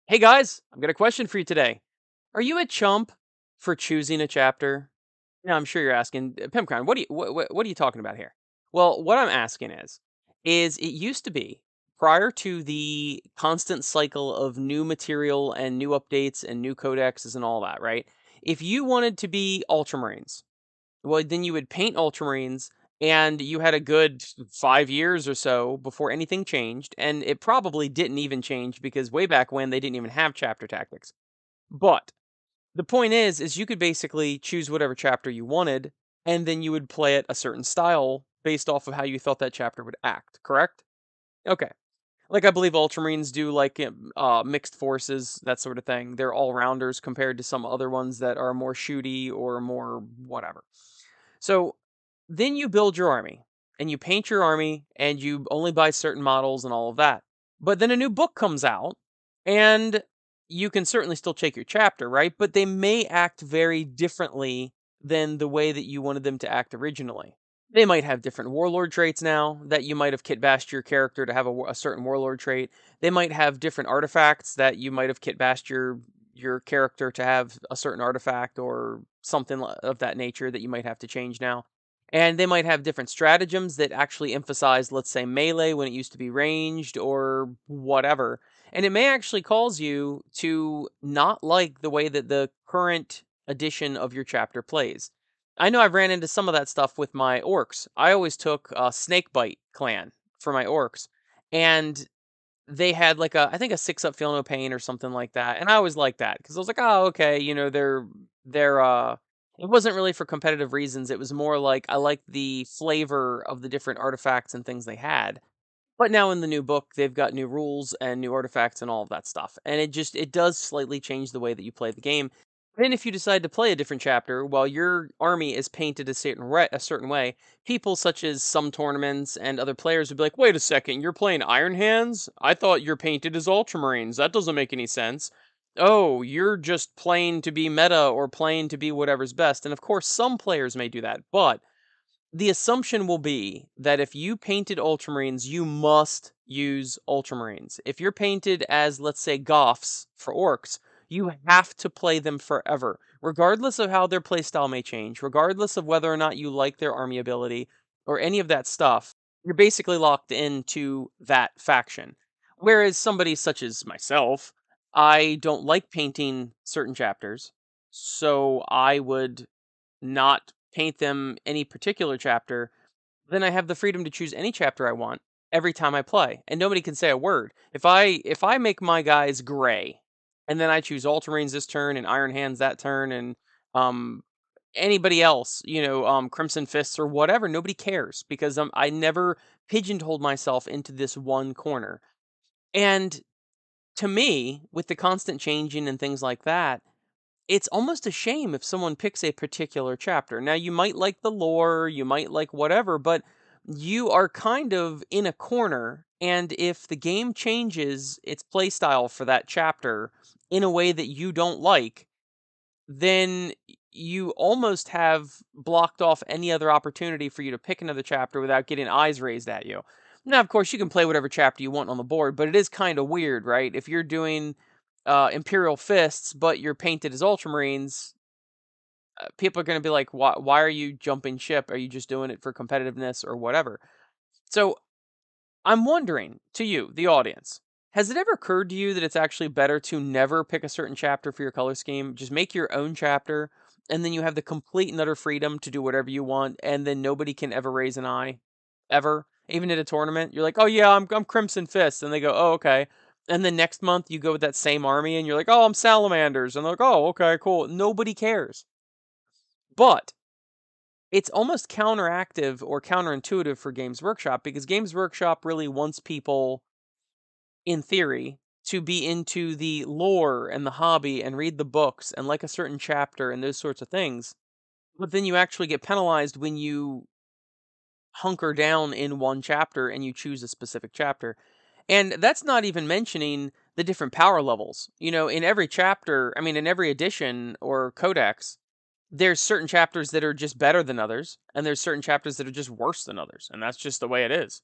Hey guys, I've got a question for you today. Are you a chump for choosing a chapter? Yeah, I'm sure you're asking, Pimpcrown, what are you talking about here? Well, what I'm asking is it used to be prior to the constant cycle of new material and new updates and new codexes and all that, right? If you wanted to be Ultramarines, well, then you would paint Ultramarines, and you had a good 5 years or so before anything changed, and it probably didn't even change because way back when, they didn't even have chapter tactics. But the point is you could basically choose whatever chapter you wanted, and then you would play it a certain style based off of how you thought that chapter would act, correct? Okay. Like, I believe Ultramarines do, like, mixed forces, that sort of thing. They're all-rounders compared to some other ones that are more shooty or more whatever. So then you build your army and you paint your army and you only buy certain models and all of that. But then a new book comes out and you can certainly still take your chapter, right? But they may act very differently than the way that you wanted them to act originally. They might have different warlord traits now that you might have kit bashed your character to have a certain warlord trait. They might have different artifacts that you might have kit bashed your character to have a certain artifact or something of that nature that you might have to change now. And they might have different stratagems that actually emphasize, let's say, melee when it used to be ranged or whatever. And it may actually cause you to not like the way that the current edition of your chapter plays. I know I've ran into some of that stuff with my orcs. I always took Snakebite clan for my orcs, and they had like I think a 6-up feel no pain or something like that, and I always liked that because I was like, oh, okay, they're it wasn't really for competitive reasons. It was more like I liked the flavor of the different artifacts and things they had. But now in the new book, they've got new rules and new artifacts and all of that stuff. And it does slightly change the way that you play the game. Then if you decide to play a different chapter while your army is painted a certain way, people such as some tournaments and other players would be like, "Wait a second, you're playing Iron Hands? I thought you're painted as Ultramarines. That doesn't make any sense." Oh, you're just playing to be meta or playing to be whatever's best. And of course, some players may do that, but the assumption will be that if you painted Ultramarines, you must use Ultramarines. If you're painted as, let's say, Goths for Orcs, you have to play them forever, regardless of how their playstyle may change, regardless of whether or not you like their army ability or any of that stuff. You're basically locked into that faction. Whereas somebody such as myself, I don't like painting certain chapters, so I would not paint them any particular chapter, then I have the freedom to choose any chapter I want every time I play, and nobody can say a word. If I make my guys gray, and then I choose Ultramarines this turn and Iron Hands that turn, and um anybody else, Crimson Fists or whatever, nobody cares because I never pigeonholed myself into this one corner. And to me, with the constant changing and things like that, it's almost a shame if someone picks a particular chapter. Now, you might like the lore, you might like whatever, but you are kind of in a corner. And if the game changes its playstyle for that chapter in a way that you don't like, then you almost have blocked off any other opportunity for you to pick another chapter without getting eyes raised at you. Now, of course, you can play whatever chapter you want on the board, but it is kind of weird, right? If you're doing Imperial Fists, but you're painted as Ultramarines, people are going to be like, why are you jumping ship? Are you just doing it for competitiveness or whatever? So I'm wondering to you, the audience, has it ever occurred to you that it's actually better to never pick a certain chapter for your color scheme? Just make your own chapter, and then you have the complete and utter freedom to do whatever you want, and then nobody can ever raise an eye, ever. Even at a tournament, you're like, oh yeah, I'm Crimson Fist, and they go, oh okay. And then next month you go with that same army, and you're like, oh I'm Salamanders, and they're like, oh okay, cool. Nobody cares. But it's almost counteractive or counterintuitive for Games Workshop because Games Workshop really wants people, in theory, to be into the lore and the hobby and read the books and like a certain chapter and those sorts of things. But then you actually get penalized when you hunker down in one chapter and you choose a specific chapter. And that's not even mentioning the different power levels. In every chapter, I mean, in every edition or codex, there's certain chapters that are just better than others, and there's certain chapters that are just worse than others, and that's just the way it is.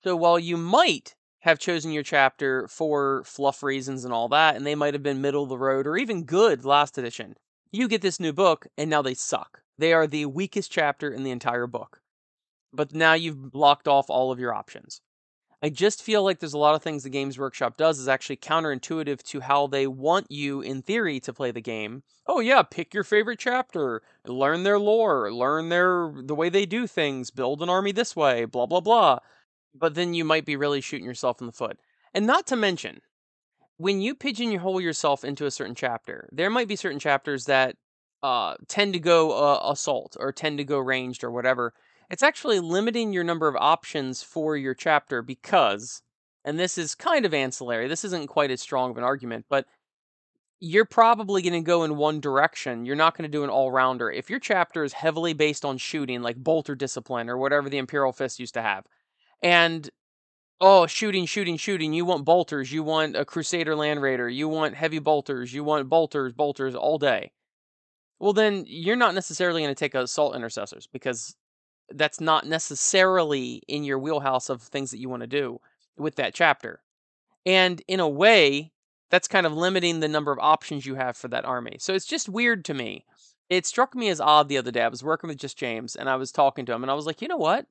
So while you might have chosen your chapter for fluff reasons and all that, and they might have been middle of the road or even good last edition. You get this new book, and now they suck. They are the weakest chapter in the entire book. But now you've blocked off all of your options. I just feel like there's a lot of things the Games Workshop does is actually counterintuitive to how they want you, in theory, to play the game. Oh yeah, pick your favorite chapter, learn their lore, learn the way they do things, build an army this way, blah blah blah. But then you might be really shooting yourself in the foot. And not to mention, when you pigeonhole yourself into a certain chapter, there might be certain chapters that tend to go assault or tend to go ranged or whatever. It's actually limiting your number of options for your chapter because, and this is kind of ancillary, this isn't quite as strong of an argument, but you're probably going to go in one direction. You're not going to do an all rounder. If your chapter is heavily based on shooting, like Bolter Discipline or whatever the Imperial Fist used to have, and oh, shooting, shooting, shooting. You want bolters. You want a Crusader Land Raider. You want heavy bolters. You want bolters, bolters all day. Well, then you're not necessarily going to take assault intercessors because that's not necessarily in your wheelhouse of things that you want to do with that chapter. And in a way, that's kind of limiting the number of options you have for that army. So it's just weird to me. It struck me as odd the other day. I was working with just James and I was talking to him and I was like, you know what?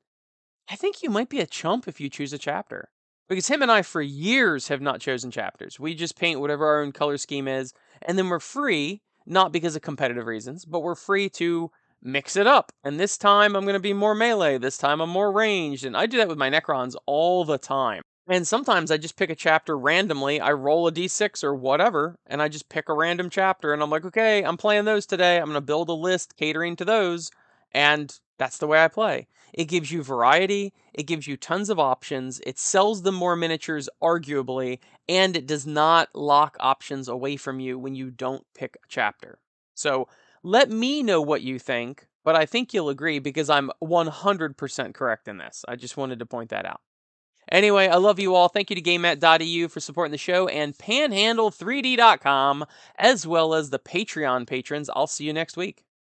I think you might be a chump if you choose a chapter. Because him and I, for years, have not chosen chapters. We just paint whatever our own color scheme is, and then we're free, not because of competitive reasons, but we're free to mix it up. And this time I'm going to be more melee, this time I'm more ranged, and I do that with my Necrons all the time. And sometimes I just pick a chapter randomly. I roll a d6 or whatever, and I just pick a random chapter, and I'm like, okay, I'm playing those today. I'm going to build a list catering to those, and that's the way I play. It gives you variety, it gives you tons of options, it sells them more miniatures, arguably, and it does not lock options away from you when you don't pick a chapter. So let me know what you think, but I think you'll agree because I'm 100% correct in this. I just wanted to point that out. Anyway, I love you all. Thank you to GameMat.eu for supporting the show and Panhandle3D.com, as well as the Patreon patrons. I'll see you next week.